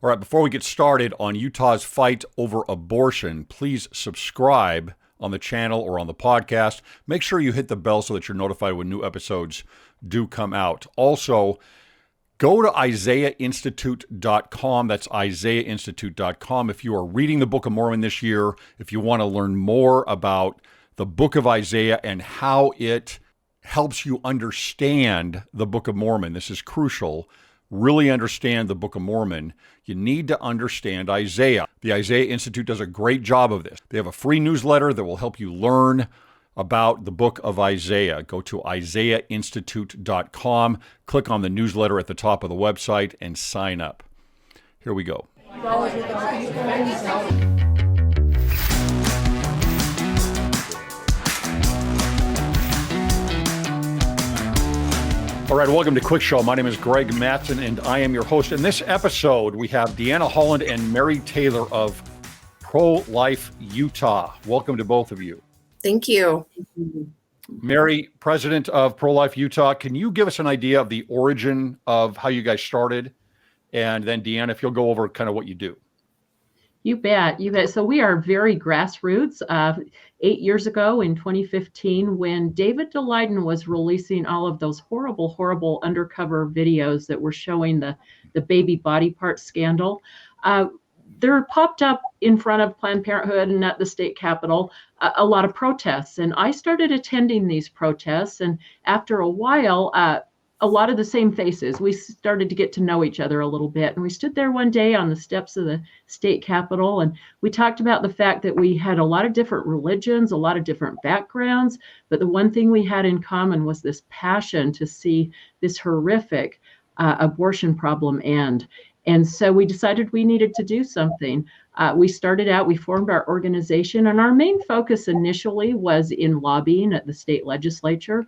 All right, before we get started on Utah's fight over abortion, please subscribe on the channel or on the podcast. Make sure you hit the bell so that you're notified when new episodes do come out. Also, go to isaiahinstitute.com. That's isaiahinstitute.com. If you are reading the Book of Mormon this year, if you want to learn more about the Book of Isaiah and how it helps you understand the Book of Mormon, this is crucial. Really understand the Book of Mormon, you need to understand Isaiah. The Isaiah Institute does a great job of this. They have a free newsletter that will help you learn about the book of Isaiah. Go to isaiahinstitute.com, click on the newsletter at the top of the website, and sign up. Here we go. All right, welcome to Cwic Show. My name is Greg Mattson, and I am your host. In this episode, we have Deanna, Holland, and Mary Taylor of ProLife Utah. Welcome to both of you. Thank you. Mary, president of ProLife Utah, can you give us an idea of the origin of how you guys started? And then Deanna, if you'll go over kind of what you do. You bet. So we are very grassroots. 8 years ago in 2015, when David Daleiden was releasing all of those horrible undercover videos that were showing the baby body part scandal, there popped up in front of Planned Parenthood and at the state capitol a lot of protests. And I started attending these protests. And after a while, a lot of the same faces, we started to get to know each other a little bit. And we stood there one day on the steps of the state capitol, and we talked about the fact that we had a lot of different religions, a lot of different backgrounds. But the one thing we had in common was this passion to see this horrific abortion problem end. And so we decided we needed to do something. We formed our organization, and our main focus initially was in lobbying at the state legislature.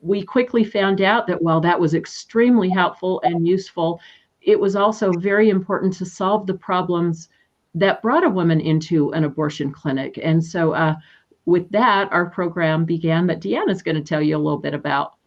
We quickly found out that while that was extremely helpful and useful, it was also very important to solve the problems that brought a woman into an abortion clinic. And so with that, our program began that Deanna's going to tell you a little bit about.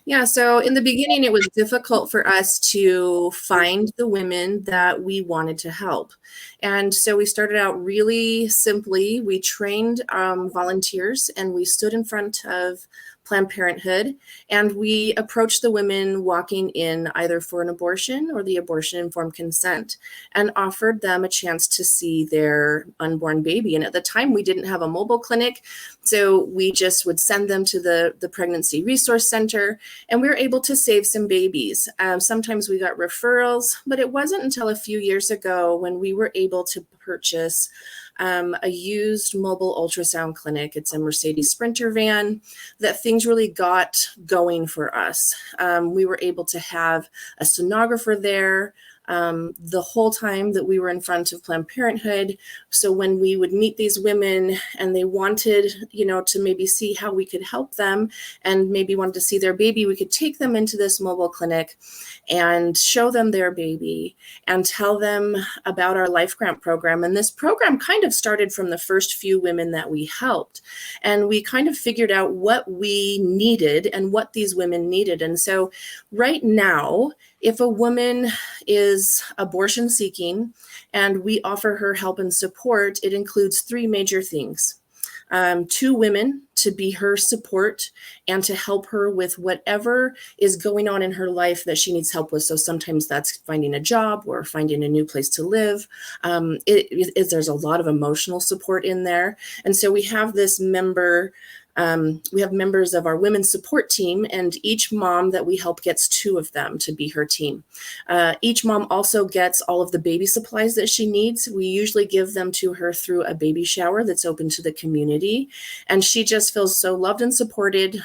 Yeah, so in the beginning, it was difficult for us to find the women that we wanted to help. And so we started out really simply. We trained volunteers, and we stood in front of Planned Parenthood, and we approached the women walking in either for an abortion or the abortion-informed consent, and offered them a chance to see their unborn baby. And at the time, we didn't have a mobile clinic, so we just would send them to the Pregnancy Resource Center, and we were able to save some babies. Sometimes we got referrals, but it wasn't until a few years ago when we were able to purchase a used mobile ultrasound clinic. It's a Mercedes Sprinter van, that things really got going for us. We were able to have a sonographer there the whole time that we were in front of Planned Parenthood. So when we would meet these women and they wanted, to maybe see how we could help them and maybe wanted to see their baby, we could take them into this mobile clinic and show them their baby and tell them about our Life Grant program. And this program kind of started from the first few women that we helped. And we kind of figured out what we needed and what these women needed. And so right now, if a woman is abortion seeking and we offer her help and support, it includes three major things. 2 women to be her support and to help her with whatever is going on in her life that she needs help with. So sometimes that's finding a job or finding a new place to live. There's a lot of emotional support in there. And so we have this member. We have members of our women's support team, and each mom that we help gets 2 of them to be her team. Each mom also gets all of the baby supplies that she needs. We usually give them to her through a baby shower that's open to the community. And she just feels so loved and supported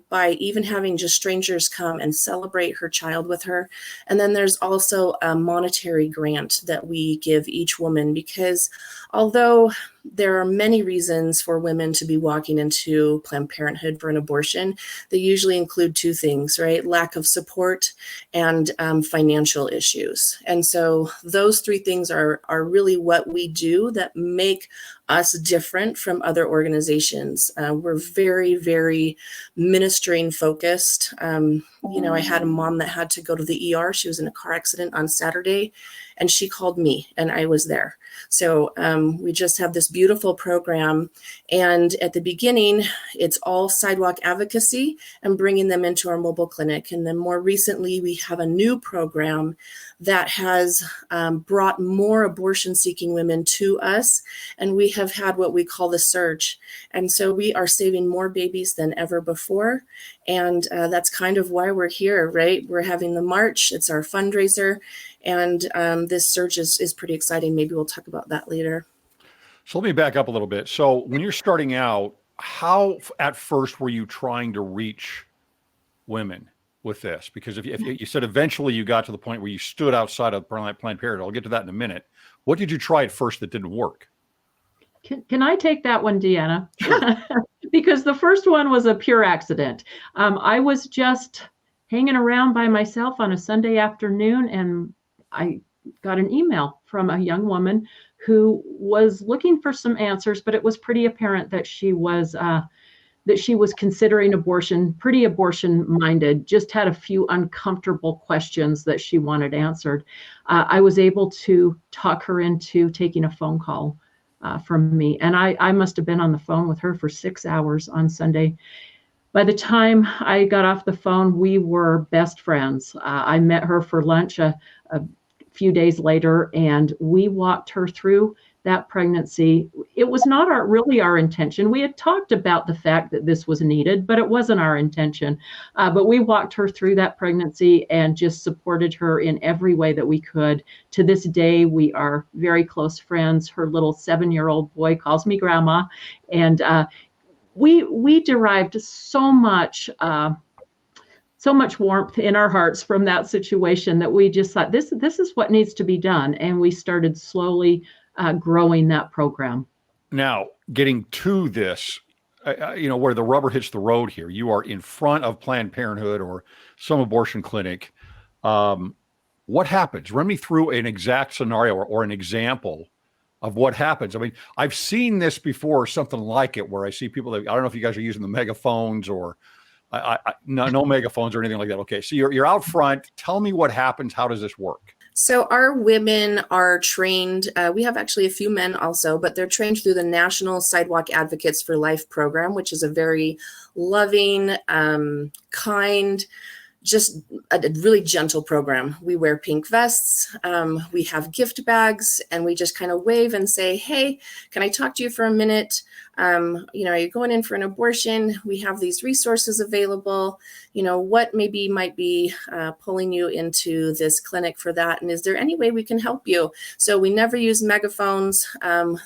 by even having just strangers come and celebrate her child with her. And then there's also a monetary grant that we give each woman, because although there are many reasons for women to be walking into Planned Parenthood for an abortion, they usually include 2 things, right? Lack of support and financial issues. And so those 3 things are really what we do that make us different from other organizations. We're very, very ministering focused. I had a mom that had to go to the ER. She was in a car accident on Saturday, and she called me, and I was there. So we just have this beautiful program. And at the beginning, it's all sidewalk advocacy and bringing them into our mobile clinic. And then more recently, we have a new program that has brought more abortion-seeking women to us. And we have had what we call the surge. And so we are saving more babies than ever before. And that's kind of why we're here, right? We're having the march. It's our fundraiser. And this surge is pretty exciting. Maybe we'll talk about that later. So let me back up a little bit. So when you're starting out, how at first were you trying to reach women with this? Because if you said eventually you got to the point where you stood outside of Planned Parenthood, I'll get to that in a minute. What did you try at first that didn't work? Can I take that one, Deanna? Sure. Because the first one was a pure accident. I was just hanging around by myself on a Sunday afternoon, and I got an email from a young woman who was looking for some answers, but it was pretty apparent that she was considering abortion, pretty abortion-minded, just had a few uncomfortable questions that she wanted answered. I was able to talk her into taking a phone call from me. And I must have been on the phone with her for 6 hours on Sunday. By the time I got off the phone, we were best friends. I met her for lunch a few days later, and we walked her through that pregnancy. It was not really our intention. We had talked about the fact that this was needed, but it wasn't our intention. But we walked her through that pregnancy and just supported her in every way that we could. To this day, we are very close friends. Her little 7-year-old boy calls me grandma. And we derived so much warmth in our hearts from that situation that we just thought, this is what needs to be done. And we started slowly growing that program. Now, getting to this, where the rubber hits the road here, you are in front of Planned Parenthood or some abortion clinic. What happens? Run me through an exact scenario or an example of what happens. I mean, I've seen this before, something like it, where I see people that, I don't know if you guys are using the megaphones or no megaphones or anything like that. Okay, so you're out front. Tell me what happens. How does this work? So our women are trained, we have actually a few men also, but they're trained through the National Sidewalk Advocates for Life program, which is a very loving, kind, just a really gentle program. We wear pink vests, we have gift bags, and we just kind of wave and say, hey, can I talk to you for a minute? Are you going in for an abortion? We have these resources available. What might be pulling you into this clinic for that? And is there any way we can help you? So we never use megaphones.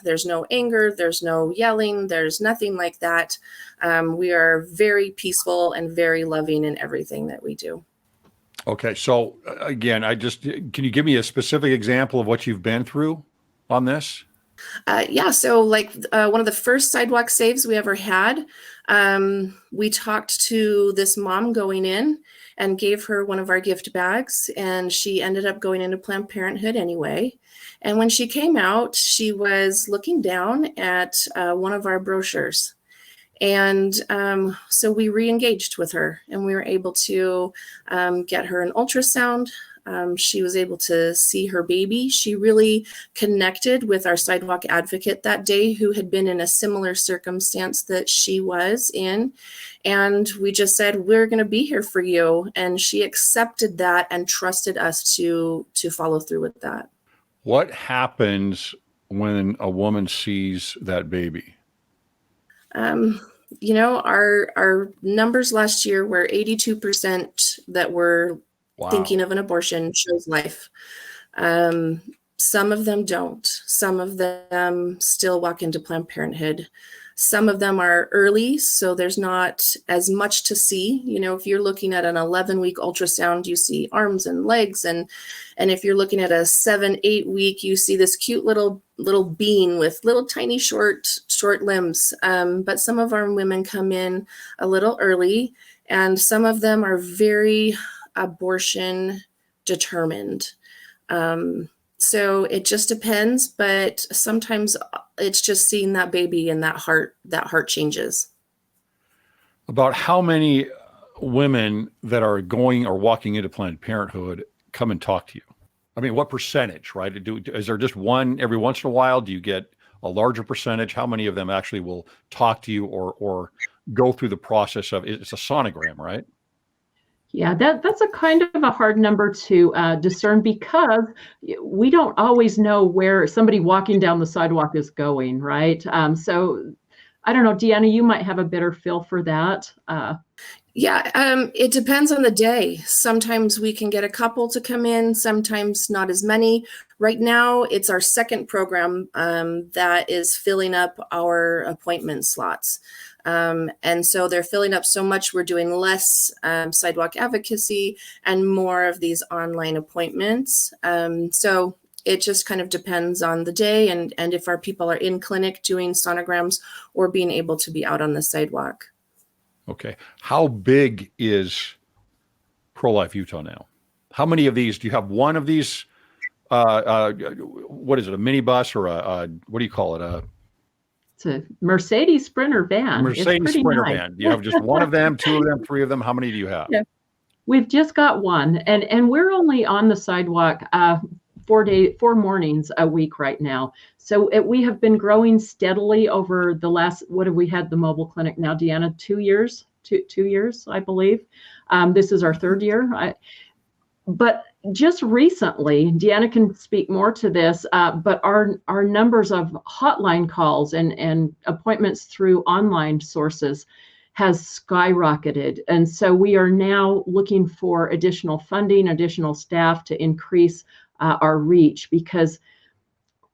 There's no anger. There's no yelling. There's nothing like that. We are very peaceful and very loving in everything that we do. Okay. So again, can you give me a specific example of what you've been through on this? So one of the first sidewalk saves we ever had, we talked to this mom going in and gave her one of our gift bags, and she ended up going into Planned Parenthood anyway. And when she came out, she was looking down at one of our brochures. And so we re-engaged with her, and we were able to get her an ultrasound. She was able to see her baby. She really connected with our sidewalk advocate that day, who had been in a similar circumstance that she was in. And we just said, we're going to be here for you. And she accepted that and trusted us to follow through with that. What happens when a woman sees that baby? Our numbers last year were 82% that were thinking of an abortion chose life. Some of them don't. Some of them still walk into Planned Parenthood. Some of them are early, so there's not as much to see. If you're looking at an 11-week ultrasound, you see arms and legs, and if you're looking at a 7-8 week, you see this cute little being with little tiny short limbs. But some of our women come in a little early, and some of them are very abortion determined. So it just depends, but sometimes it's just seeing that baby and that heart changes. About how many women that are going or walking into Planned Parenthood come and talk to you? I mean, what percentage, right? Is there just one every once in a while? Do you get a larger percentage? How many of them actually will talk to you or go through the process of, it's a sonogram, right? Yeah, that's a kind of a hard number to discern, because we don't always know where somebody walking down the sidewalk is going, right? So I don't know, Deanna, you might have a better feel for that. It depends on the day. Sometimes we can get a couple to come in, sometimes not as many. Right now, it's our second program that is filling up our appointment slots. And so they're filling up so much, we're doing less sidewalk advocacy and more of these online appointments. So it just kind of depends on the day and if our people are in clinic doing sonograms or being able to be out on the sidewalk. Okay. How big is ProLife Utah now? How many of these? Do you have one of these? What is it? A minibus or what do you call it? It's a Mercedes Sprinter van. Mercedes Sprinter van. Do you have just one of them, two of them, three of them? How many do you have? Yeah. We've just got one, and we're only on the sidewalk 4 mornings a week right now. So we have been growing steadily over the last, what have we had the mobile clinic now, Deanna? 2 years, two years, I believe. This is our third year. But just recently, Deanna can speak more to this, but our numbers of hotline calls and appointments through online sources has skyrocketed. And so we are now looking for additional funding, additional staff to increase our reach, because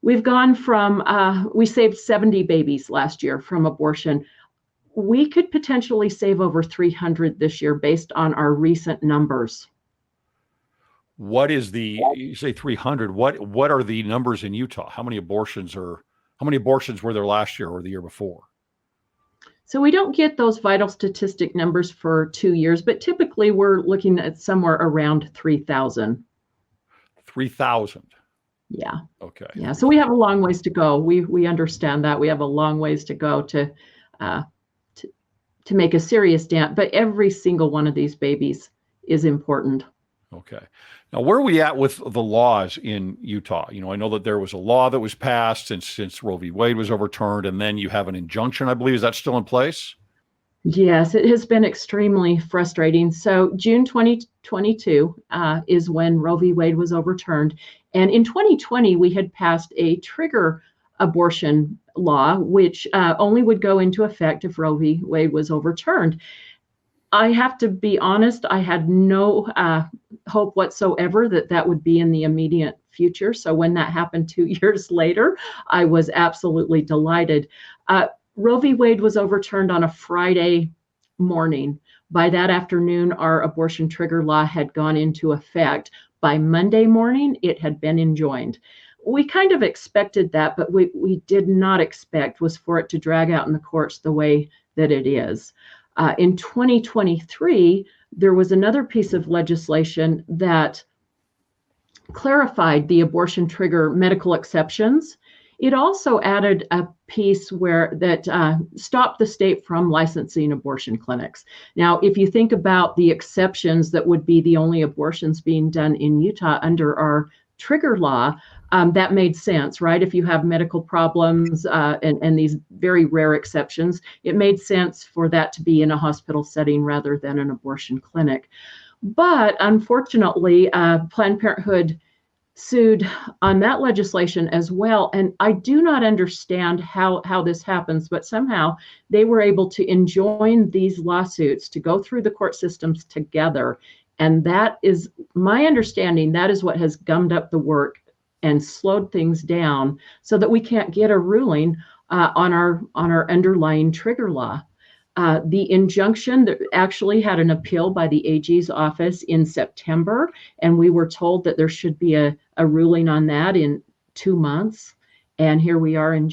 we've gone from, we saved 70 babies last year from abortion. We could potentially save over 300 this year based on our recent numbers. What is you say 300, what are the numbers in Utah? How many abortions were there last year or the year before? So we don't get those vital statistic numbers for 2 years, but typically we're looking at somewhere around 3,000. 3,000. Yeah. Okay. Yeah. So we have a long ways to go. We understand that we have a long ways to go to make a serious dent, but every single one of these babies is important. Okay. Now, where are we at with the laws in Utah? You know, I know that there was a law that was passed since Roe v. Wade was overturned, and then you have an injunction, I believe. Is that still in place? Yes, it has been extremely frustrating. So June 2022 is when Roe v. Wade was overturned. And in 2020, we had passed a trigger abortion law, which only would go into effect if Roe v. Wade was overturned. I have to be honest, I had no hope whatsoever that would be in the immediate future. So when that happened 2 years later, I was absolutely delighted. Roe v. Wade was overturned on a Friday morning. By that afternoon, our abortion trigger law had gone into effect. By Monday morning, it had been enjoined. We kind of expected that, but we did not expect was for it to drag out in the courts the way that it is. In 2023, there was another piece of legislation that clarified the abortion trigger medical exceptions. It also added a piece that stopped the state from licensing abortion clinics. Now, if you think about the exceptions that would be the only abortions being done in Utah under our trigger law, that made sense, right? If you have medical problems and these very rare exceptions, it made sense for that to be in a hospital setting rather than an abortion clinic. But unfortunately, Planned Parenthood sued on that legislation as well. And I do not understand how this happens, but somehow they were able to enjoin these lawsuits to go through the court systems together. And that is my understanding, that is what has gummed up the work and slowed things down so that we can't get a ruling on our underlying trigger law. The injunction that actually had an appeal by the AG's office in September, and we were told that there should be a ruling on that in 2 months. And here we are in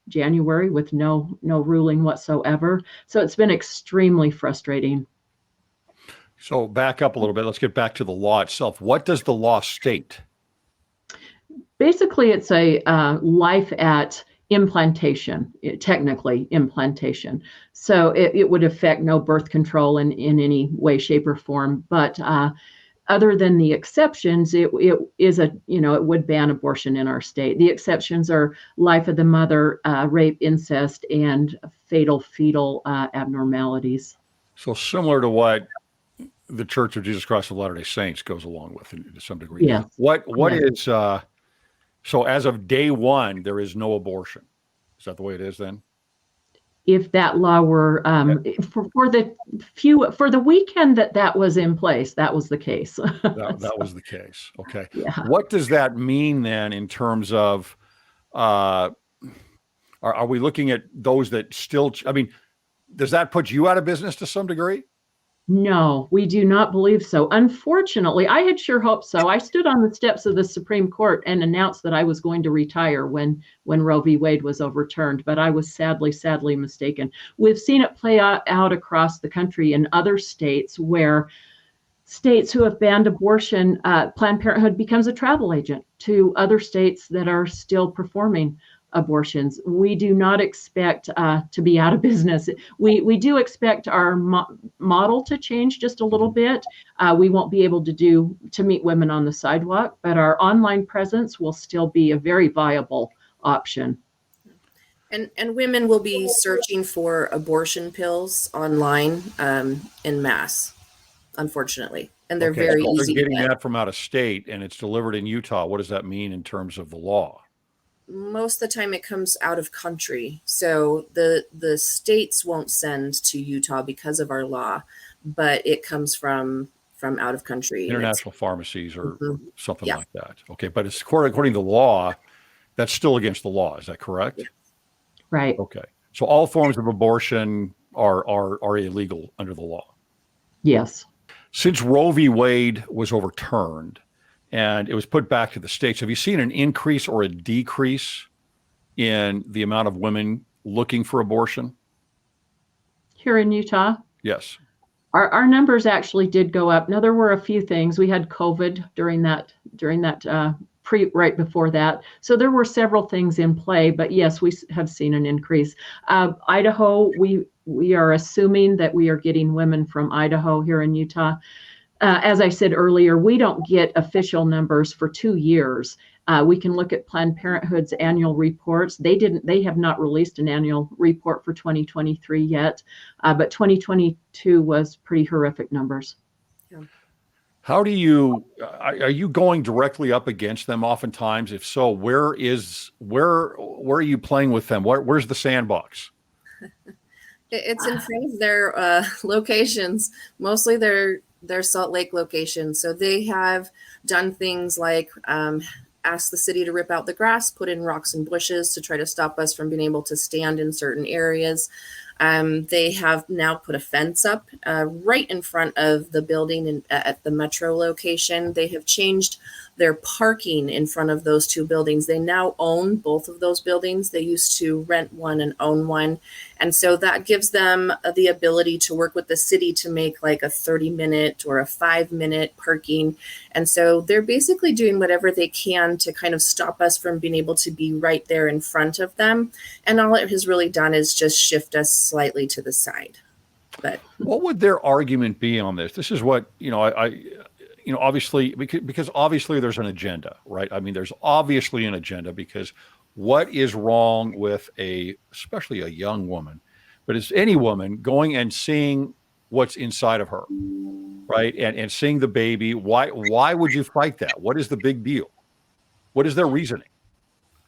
January with no ruling whatsoever. So it's been extremely frustrating. So back up a little bit. Let's get back to the law itself. What does the law state? Basically, it's a life at implantation, technically implantation. So it would affect no birth control in any way, shape, or form. But other than the exceptions, it is a, it would ban abortion in our state. The exceptions are life of the mother, rape, incest, and fatal fetal abnormalities. So similar to what the Church of Jesus Christ of Latter-day Saints goes along with to some degree. Yes. What Yes. is so as of day one, there is no abortion. Is that the way it is then? If that law were for the weekend that was in place, that was the case. That was the case. Okay. Yeah. What does that mean then in terms of are we looking at those that still, I mean, does that put you out of business to some degree? No, we do not believe so. Unfortunately, I had sure hoped so. I stood on the steps of the Supreme Court and announced that I was going to retire when Roe v. Wade was overturned, but I was sadly mistaken. We've seen it play out across the country in other states where states who have banned abortion, Planned Parenthood becomes a travel agent to other states that are still performing abortions. We do not expect to be out of business. We do expect our model to change just a little bit. We won't be able to meet women on the sidewalk, but our online presence will still be a very viable option. And women will be searching for abortion pills online en masse, unfortunately. And they're very easy. They're getting that from out of state and it's delivered in Utah. What does that mean in terms of the law? Most of the time it comes out of country. So the states won't send to Utah because of our law, but it comes from out of country. International pharmacies or something like that. Okay. But it's according to the law, that's still against the law. Is that correct? Yeah. Right. Okay. So all forms of abortion are illegal under the law. Yes. Since Roe v. Wade was overturned, and it was put back to the states, have you seen an increase or a decrease in the amount of women looking for abortion? Here in Utah? Yes. Our numbers actually did go up. Now, there were a few things. We had COVID during that right before that. So there were several things in play, but yes, we have seen an increase. Idaho, we are assuming that we are getting women from Idaho here in Utah. As I said earlier, we don't get official numbers for 2 years. We can look at Planned Parenthood's annual reports. They have not released an annual report for 2023 yet, but 2022 was pretty horrific numbers. Yeah. How do are you going directly up against them oftentimes? If so, where are you playing with them? Where's the sandbox? It's in front of their locations, mostly their Salt Lake location. So they have done things like ask the city to rip out the grass, put in rocks and bushes to try to stop us from being able to stand in certain areas. They have now put a fence up right in front of the building at the Metro location. They have changed their parking in front of those two buildings. They now own both of those buildings. They used to rent one and own one. And so that gives them the ability to work with the city to make like a 30-minute or a 5-minute parking. And so they're basically doing whatever they can to kind of stop us from being able to be right there in front of them. And all it has really done is just shift us slightly to the side. But what would their argument be on this? This is what, obviously, because obviously there's an agenda, right? I mean, there's obviously an agenda because what is wrong with especially a young woman, but it's any woman going and seeing what's inside of her, right? And seeing the baby. Why would you fight that? What is the big deal? What is their reasoning?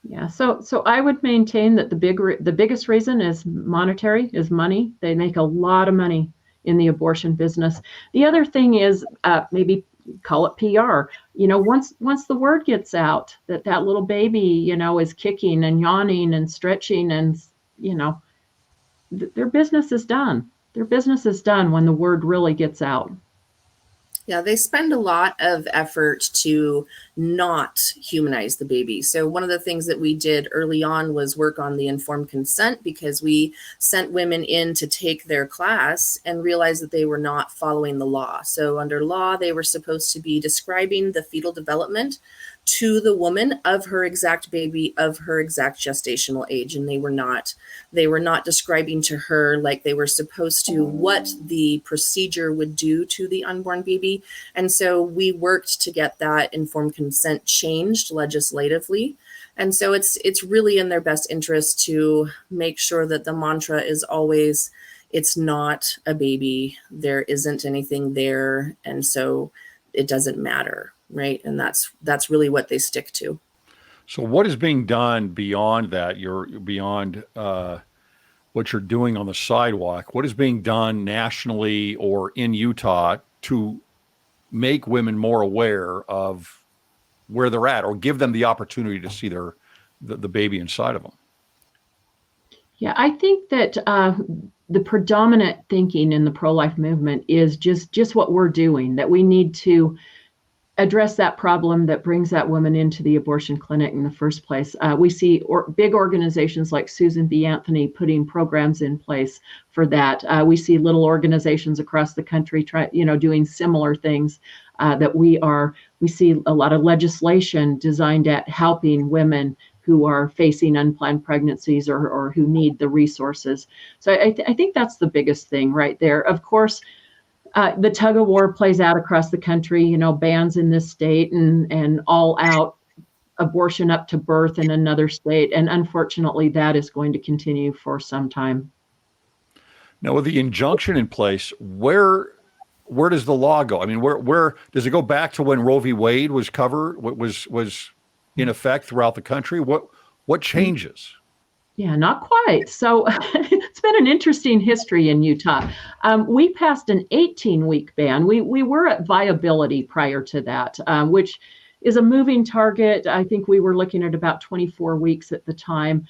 Yeah, so I would maintain that the biggest reason is monetary, is money. They make a lot of money in the abortion business. The other thing is maybe call it PR. Once the word gets out that little baby, is kicking and yawning and stretching and, their business is done. Their business is done when the word really gets out. Yeah, they spend a lot of effort to not humanize the baby. So one of the things that we did early on was work on the informed consent, because we sent women in to take their class and realized that they were not following the law. So under law, they were supposed to be describing the fetal development to the woman of her exact baby, of her exact gestational age, and they were not describing to her like they were supposed to what the procedure would do to the unborn baby. And so we worked to get that informed consent changed legislatively. And so it's really in their best interest to make sure that the mantra is always, it's not a baby, there isn't anything there, and so it doesn't matter, right? And that's really what they stick to. So what is being done beyond that? You're beyond what you're doing on the sidewalk. What is being done nationally or in Utah to make women more aware of where they're at, or give them the opportunity to see the baby inside of them? Yeah, I think that the predominant thinking in the pro-life movement is just what we're doing, that we need to address that problem that brings that woman into the abortion clinic in the first place. We see big organizations like Susan B. Anthony putting programs in place for that. We see little organizations across the country doing similar things. We see a lot of legislation designed at helping women who are facing unplanned pregnancies or who need the resources. So I think that's the biggest thing right there. Of course, the tug of war plays out across the country, bans in this state and all out abortion up to birth in another state. And unfortunately, that is going to continue for some time. Now, with the injunction in place, where does the law go? I mean, where does it go back to when Roe v. Wade was was in effect throughout the country? What changes? Yeah, not quite. So it's been an interesting history in Utah. We passed an 18-week ban. We were at viability prior to that, which is a moving target. I think we were looking at about 24 weeks at the time.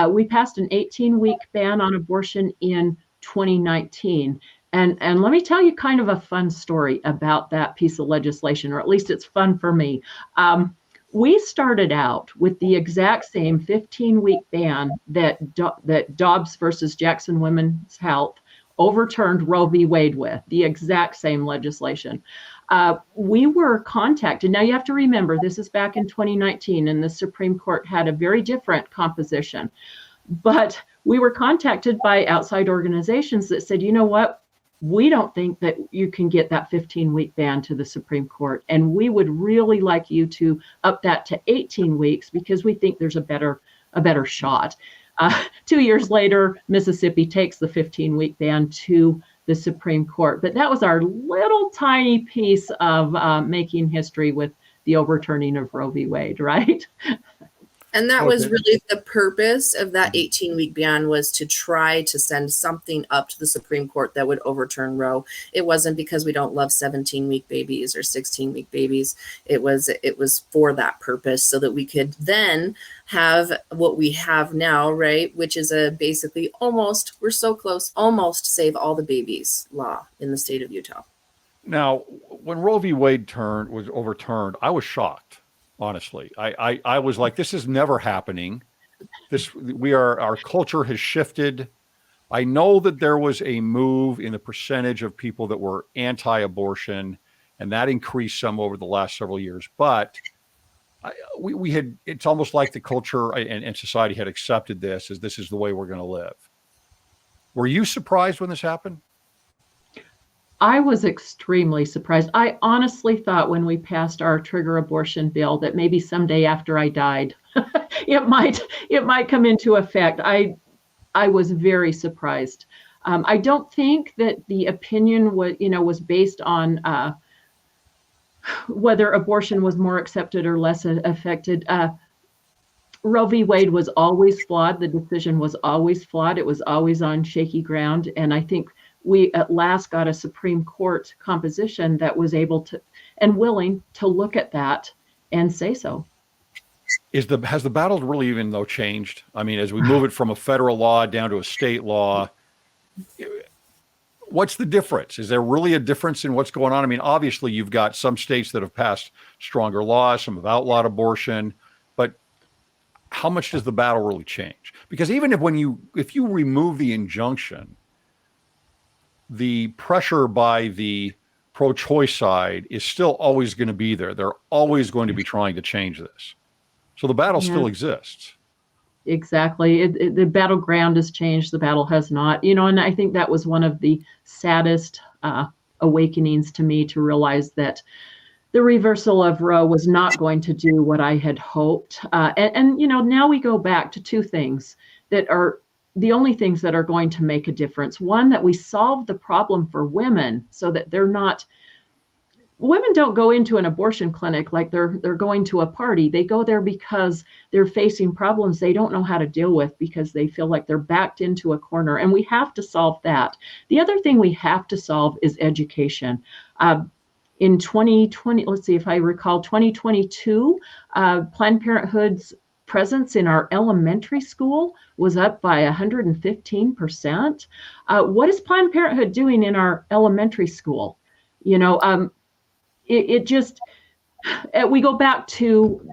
We passed an 18-week ban on abortion in 2019. And let me tell you kind of a fun story about that piece of legislation, or at least it's fun for me. We started out with the exact same 15-week ban that Dobbs versus Jackson Women's Health overturned Roe v. Wade with, the exact same legislation. We were contacted. Now you have to remember, this is back in 2019, and the Supreme Court had a very different composition. But we were contacted by outside organizations that said, you know what? We don't think that you can get that 15-week ban to the Supreme Court. And we would really like you to up that to 18 weeks because we think there's a better shot. 2 years later, Mississippi takes the 15-week ban to the Supreme Court. But that was our little tiny piece of making history with the overturning of Roe v. Wade, right? And that was really the purpose of that 18-week ban, was to try to send something up to the Supreme Court that would overturn Roe. It wasn't because we don't love 17-week babies or 16-week babies. It was for that purpose, so that we could then have what we have now, right? Which is basically we're so close, almost save all the babies law in the state of Utah. Now, When Roe v. Wade was overturned, I was shocked. Honestly, I was like, this is never happening. Our culture has shifted. I know that there was a move in the percentage of people that were anti-abortion, and that increased some over the last several years. But it's almost like the culture and society had accepted this is the way we're going to live. Were you surprised when this happened? I was extremely surprised. I honestly thought when we passed our trigger abortion bill that maybe someday after I died, it might come into effect. I was very surprised. I don't think that the opinion was based on whether abortion was more accepted or less affected. Roe v. Wade was always flawed. The decision was always flawed. It was always on shaky ground. And I think we at last got a Supreme Court composition that was able to and willing to look at that and say so. Has the battle really even though changed? I mean, as we move it from a federal law down to a state law, what's the difference? Is there really a difference in what's going on? I mean, obviously you've got some states that have passed stronger laws, some have outlawed abortion, but how much does the battle really change? Because even if you remove the injunction, the pressure by the pro-choice side is still always going to be there. They're always going to be trying to change this. So the battle still exists. Exactly. The battleground has changed. The battle has not. And I think that was one of the saddest awakenings to me, to realize that the reversal of Roe was not going to do what I had hoped. And now we go back to two things that are the only things that are going to make a difference. One, that we solve the problem for women so that women don't go into an abortion clinic like they're going to a party. They go there because they're facing problems they don't know how to deal with, because they feel like they're backed into a corner. And we have to solve that. The other thing we have to solve is education. In 2020, let's see if I recall, 2022, Planned Parenthood's presence in our elementary school was up by 115%. What is Planned Parenthood doing in our elementary school? We go back to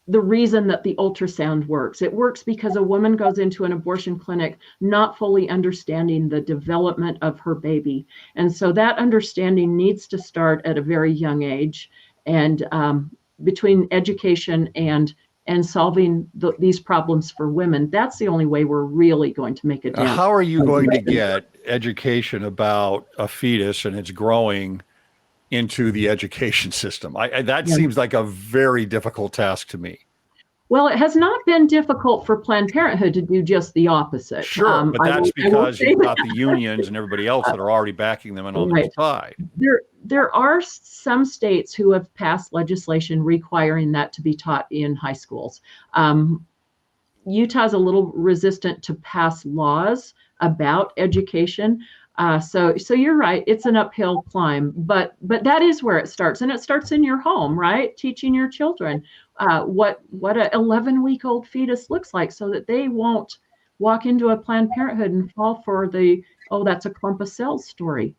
the reason that the ultrasound works. It works because a woman goes into an abortion clinic not fully understanding the development of her baby. And so that understanding needs to start at a very young age. And between education and solving these problems for women, that's the only way we're really going to make a dent. How are you going to get education about a fetus and its growing into the education system? That seems like a very difficult task to me. Well, it has not been difficult for Planned Parenthood to do just the opposite. Sure, but that's because you've got the unions and everybody else that are already backing them and on their side. There are some states who have passed legislation requiring that to be taught in high schools. Utah's a little resistant to pass laws about education. So you're right, it's an uphill climb, but that is where it starts, and it starts in your home, right? Teaching your children what a 11-week-old fetus looks like, so that they won't walk into a Planned Parenthood and fall for the, oh, that's a clump of cells story.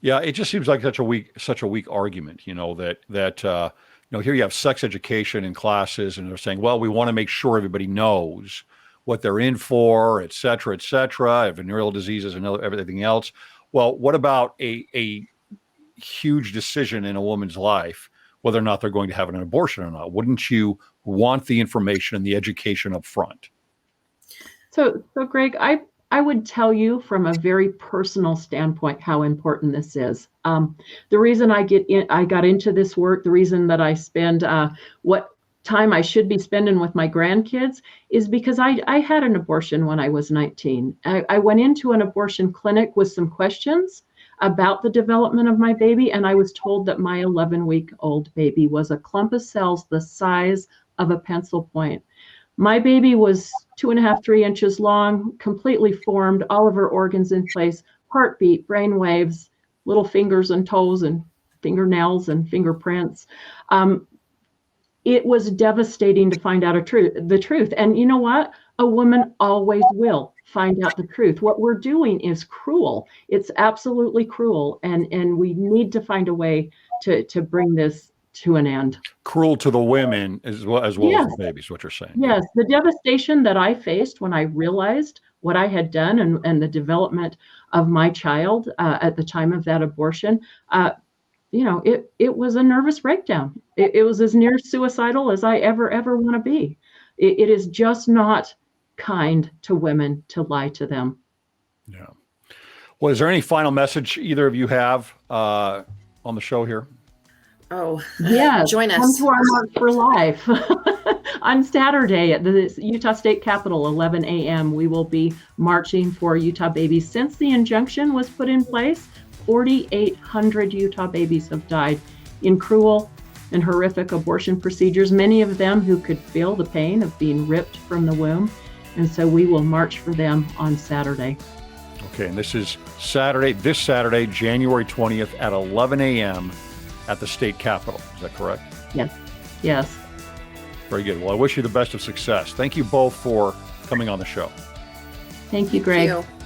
Yeah, it just seems like such a weak argument, that here you have sex education in classes, and they're saying, well, we want to make sure everybody knows what they're in for, et cetera, venereal diseases and everything else. Well, what about a huge decision in a woman's life, whether or not they're going to have an abortion or not? Wouldn't you want the information and the education up front? So Greg, I would tell you from a very personal standpoint how important this is. The reason I got into this work, the reason that I spend what time I should be spending with my grandkids is because I had an abortion when I was 19. I went into an abortion clinic with some questions about the development of my baby, and I was told that my 11-week-old baby was a clump of cells the size of a pencil point. My baby was 2.5, 3 inches long, completely formed, all of her organs in place, heartbeat, brain waves, little fingers and toes and fingernails and fingerprints. It was devastating to find out the truth. And you know what? A woman always will find out the truth. What we're doing is cruel. It's absolutely cruel. And we need to find a way to bring this to an end. Cruel to the women as well as the babies, what you're saying. Yes. The devastation that I faced when I realized what I had done and the development of my child at the time of that abortion, it was a nervous breakdown. It was as near suicidal as I ever want to be. It is just not kind to women to lie to them. Yeah. Well, is there any final message either of you have on the show here? Oh, yeah. Join us. Come to our March for Life on Saturday at the Utah State Capitol, 11 a.m. We will be marching for Utah babies. Since the injunction was put in place, 4,800 Utah babies have died in cruel and horrific abortion procedures, many of them who could feel the pain of being ripped from the womb. And so we will march for them on Saturday. Okay, and this Saturday, January 20th at 11 a.m. at the state capitol. Is that correct? Yes. Very good. Well, I wish you the best of success. Thank you both for coming on the show. Thank you, Greg. Thank you.